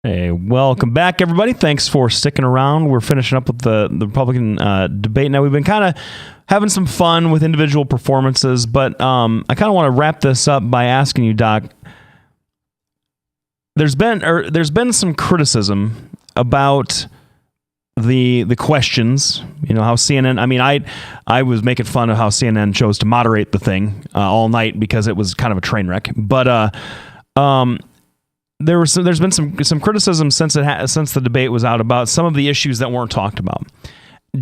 Hey, welcome back, everybody. Thanks for sticking around. We're finishing up with the Republican debate. Now, we've been kind of having some fun with individual performances, but I kind of want to wrap this up by asking you, Doc, there's been some criticism about the questions, how CNN, I mean, I was making fun of how CNN chose to moderate the thing all night because it was kind of a train wreck, but there's been some criticism since the debate was out about some of the issues that weren't talked about.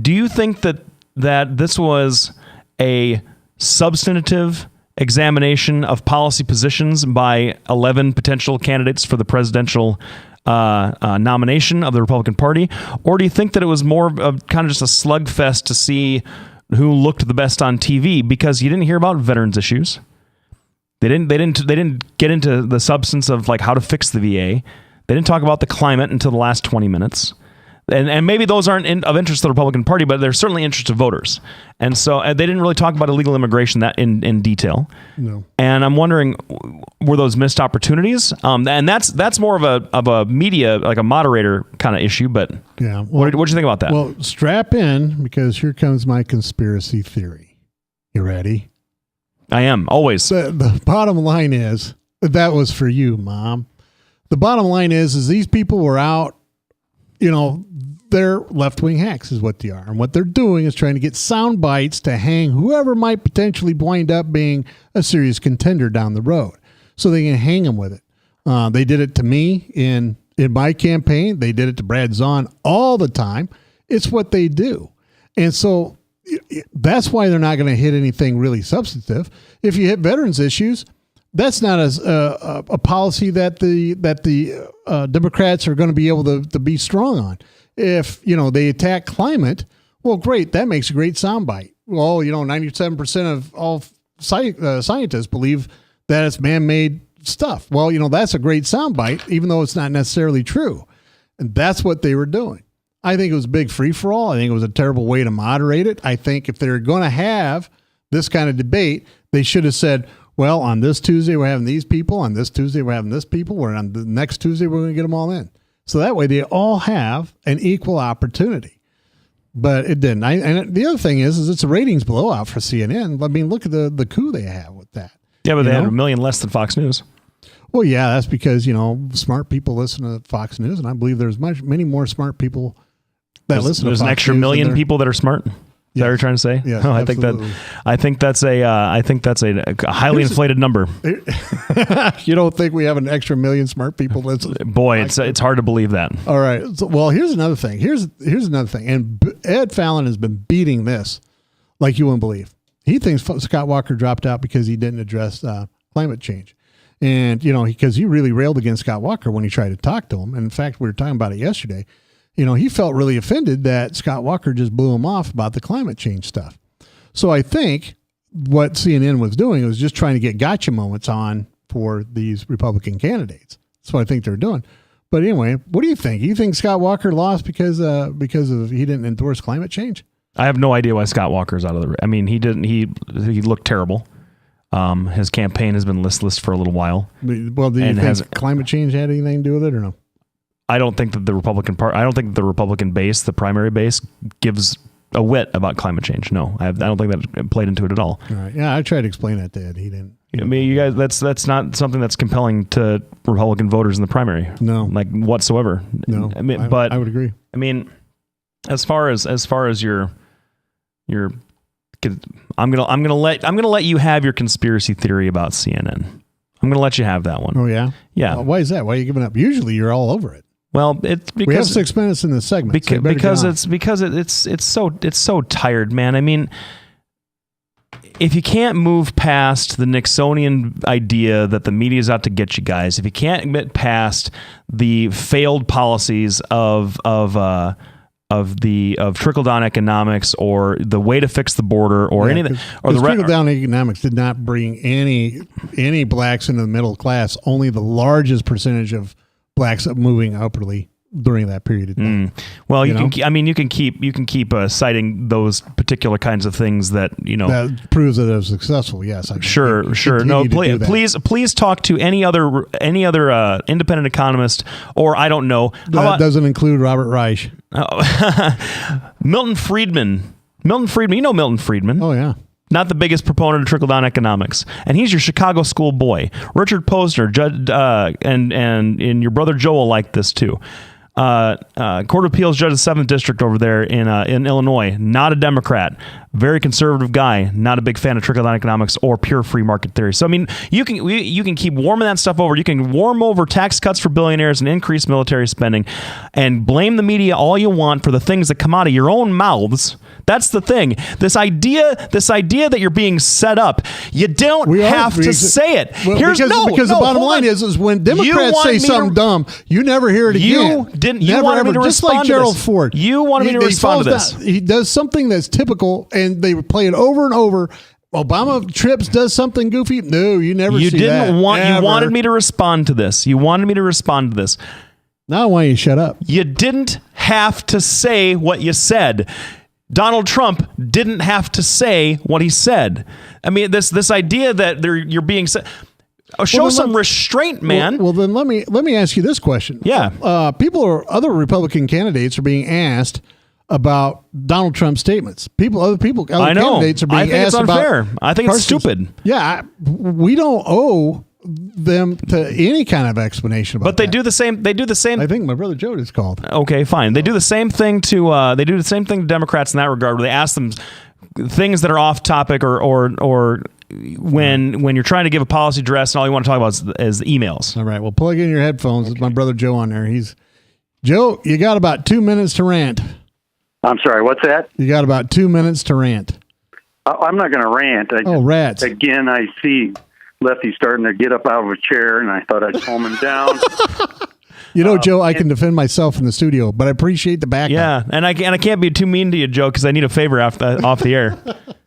Do you think that this was a substantive examination of policy positions by 11 potential candidates for the presidential nomination of the Republican Party, or do you think that it was more of kind of just a slugfest to see who looked the best on TV? Because you didn't hear about veterans issues. They didn't get into the substance of like how to fix the VA. They didn't talk about the climate until the last 20 minutes. And maybe those aren't of interest to the Republican Party, but they're certainly interest to voters. And so they didn't really talk about illegal immigration that in detail. No. And I'm wondering, were those missed opportunities? And that's more of a media, like a moderator kind of issue. But yeah, what do you think about that? Well, strap in, because here comes my conspiracy theory. You ready? I am, always. The bottom line is, that was for you, Mom. The bottom line is these people were out, they're left-wing hacks is what they are. And what they're doing is trying to get sound bites to hang whoever might potentially wind up being a serious contender down the road, so they can hang them with it. They did it to me in my campaign. They did it to Brad Zahn all the time. It's what they do. And so that's why they're not going to hit anything really substantive. If you hit veterans issues, that's not a policy that the Democrats are going to be able to be strong on. If they attack climate, well, great, that makes a great soundbite. Well, 97% of all scientists believe that it's man-made stuff. Well, that's a great soundbite, even though it's not necessarily true. And that's what they were doing. I think it was a big free-for-all. I think it was a terrible way to moderate it. I think if they're going to have this kind of debate, they should have said, well, on this Tuesday, we're having these people. On this Tuesday, we're having this people. On the next Tuesday, we're going to get them all in. So that way they all have an equal opportunity. But it didn't. And the other thing is it's a ratings blowout for CNN. I mean, look at the coup they have with that. Yeah, but they had 1 million less than Fox News. Well, yeah, that's because, smart people listen to Fox News, and I believe there's many more smart people that listen to Fox News. There's an extra million people that are smart. Is that what you're trying to say? Yes, I think that's a highly inflated number. You don't think we have an extra million smart people? Boy, it's hard to believe that. All right. So, well, here's another thing. Here's another thing. And Ed Fallon has been beating this like you wouldn't believe. He thinks Scott Walker dropped out because he didn't address climate change. And, because he really railed against Scott Walker when he tried to talk to him. And in fact, we were talking about it yesterday. He felt really offended that Scott Walker just blew him off about the climate change stuff. So I think what CNN was doing was just trying to get gotcha moments on for these Republican candidates. That's what I think they're doing. But anyway, what do you think? You think Scott Walker lost because of he didn't endorse climate change? I have no idea why Scott Walker's out of the race. I mean, he didn't. He looked terrible. His campaign has been listless for a little while. Well, do you think climate change had anything to do with it or no? I don't think that the Republican base, the primary base, gives a whit about climate change. No, I don't think that played into it at all. All right. Yeah, I tried to explain that to Ed. He didn't. I mean, you guys, that's not something that's compelling to Republican voters in the primary. No, like whatsoever. No, I mean, but I would agree. I mean, as far as your, I'm gonna let you have your conspiracy theory about CNN. I'm gonna let you have that one. Oh yeah, yeah. Why is that? Why are you giving up? Usually you're all over it. Well, it's because we have 6 minutes in this segment. Because it's so tired, man. I mean, if you can't move past the Nixonian idea that the media is out to get you guys, if you can't get past the failed policies of trickle down economics or the way to fix the border or anything, or the trickle down economics did not bring any blacks into the middle class. Only the largest percentage of blacks moving upwardly during that period of time. Well, you can keep citing those particular kinds of things that that proves that it was successful. Yes, sure. No, please talk to any other independent economist, or I don't know. That doesn't include Robert Reich. Milton Friedman. You know Milton Friedman. Oh yeah. Not the biggest proponent of trickle-down economics, and he's your Chicago school boy. Richard Posner, and your brother Joe will like this too. Court of Appeals judge of the 7th District over there in Illinois, not a Democrat, very conservative guy, not a big fan of trickle-down economics or pure free market theory. So I mean, you can keep warming that stuff over. You can warm over tax cuts for billionaires and increased military spending, and blame the media all you want for the things that come out of your own mouths. That's the thing. This idea that you're being set up, you don't have to say it. Well, because the bottom line is when Democrats say something dumb, you never hear it again. You wanted me to respond just like Gerald Ford. You wanted me to respond to this. He does something that's typical, and they play it over and over. Obama trips does something goofy. No, you never. You didn't want. You wanted me to respond to this. Now I want you to shut up. You didn't have to say what you said. Donald Trump didn't have to say what he said. I mean, this idea that you're being said. Show some restraint, man. Well, then let me ask you this question. Yeah, other Republican candidates are being asked about Donald Trump's statements. Other candidates are being asked about. I think it's unfair. I think it's stupid. Yeah, we don't owe them to any kind of explanation about but they do the same. I think my brother Joe is called. Okay, fine. They do the same thing to Democrats in that regard, where they ask them things that are off topic or when you're trying to give a policy address and all you want to talk about is emails. All right. Well, plug in your headphones. It's my brother Joe on there. Joe, you got about 2 minutes to rant. I'm sorry, what's that? You got about 2 minutes to rant. I'm not going to rant. Rats. Again, I see Lefty starting to get up out of a chair, and I thought I'd calm him down. Joe, I can defend myself in the studio, but I appreciate the backup. Yeah, and I can't be too mean to you, Joe, because I need a favor off the air.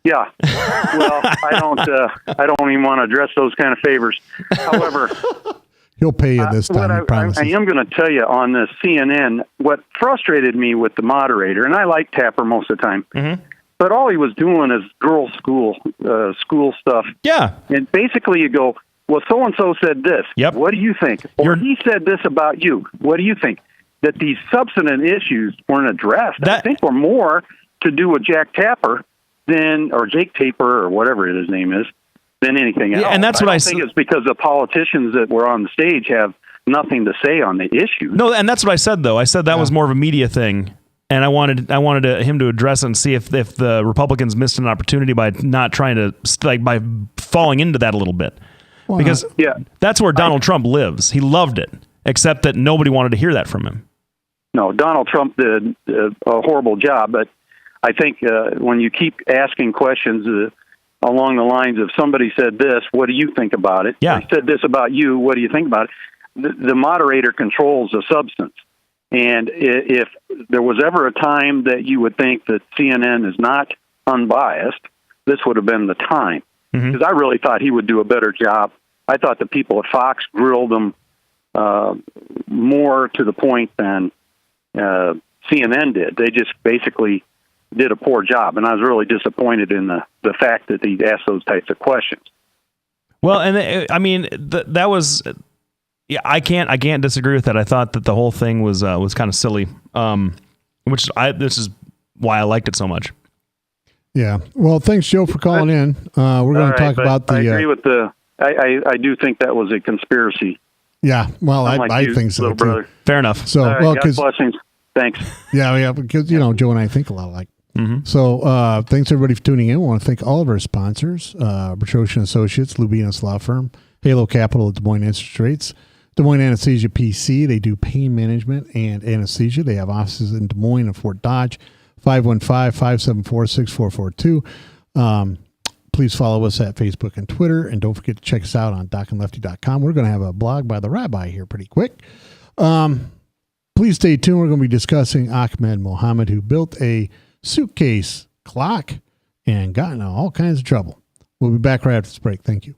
Yeah. Well, I don't even want to address those kind of favors. However, he'll pay you this time. I promise. I am going to tell you on this CNN what frustrated me with the moderator, and I like Tapper most of the time. Mm-hmm. But all he was doing is girls' school stuff. Yeah. And basically you go, well, so-and-so said this. Yep. What do you think? Or he said this about you. What do you think? That these substantive issues weren't addressed. I think were more to do with Jack Tapper or Jake Tapper or whatever his name is than anything else. And that's what I think it's because the politicians that were on the stage have nothing to say on the issue. No, and that's what I said, though. I said that was more of a media thing. And I wanted him to address it and see if the Republicans missed an opportunity by not trying to by falling into that a little bit, because that's where Donald Trump lives. He loved it, except that nobody wanted to hear that from him. No, Donald Trump did a horrible job, but I think when you keep asking questions along the lines of somebody said this, what do you think about it? Yeah, I said this about you. What do you think about it? The moderator controls the substance. And if there was ever a time that you would think that CNN is not unbiased, this would have been the time. Because I really thought he would do a better job. I thought the people at Fox grilled him more to the point than CNN did. They just basically did a poor job. And I was really disappointed in the fact that he asked those types of questions. Well, and I mean, that was... Yeah, I can't disagree with that. I thought that the whole thing was kind of silly, this is why I liked it so much. Yeah. Well, thanks, Joe, for calling in. We're going to talk about the. I agree with I do think that was a conspiracy. Yeah. Well, I think so too. Brother. Fair enough. So, God blessings. Thanks. Yeah, because Joe and I think a lot alike. Mm-hmm. So, thanks everybody for tuning in. We want to thank all of our sponsors: Bertrosian Associates, Lubinas Law Firm, Halo Capital, Des Moines Interest Rates. Des Moines Anesthesia PC, they do pain management and anesthesia. They have offices in Des Moines and Fort Dodge, 515-574-6442. Please follow us at Facebook and Twitter, and don't forget to check us out on docandlefty.com. We're going to have a blog by the rabbi here pretty quick. Please stay tuned. We're going to be discussing Ahmed Mohammed, who built a suitcase clock and got into all kinds of trouble. We'll be back right after this break. Thank you.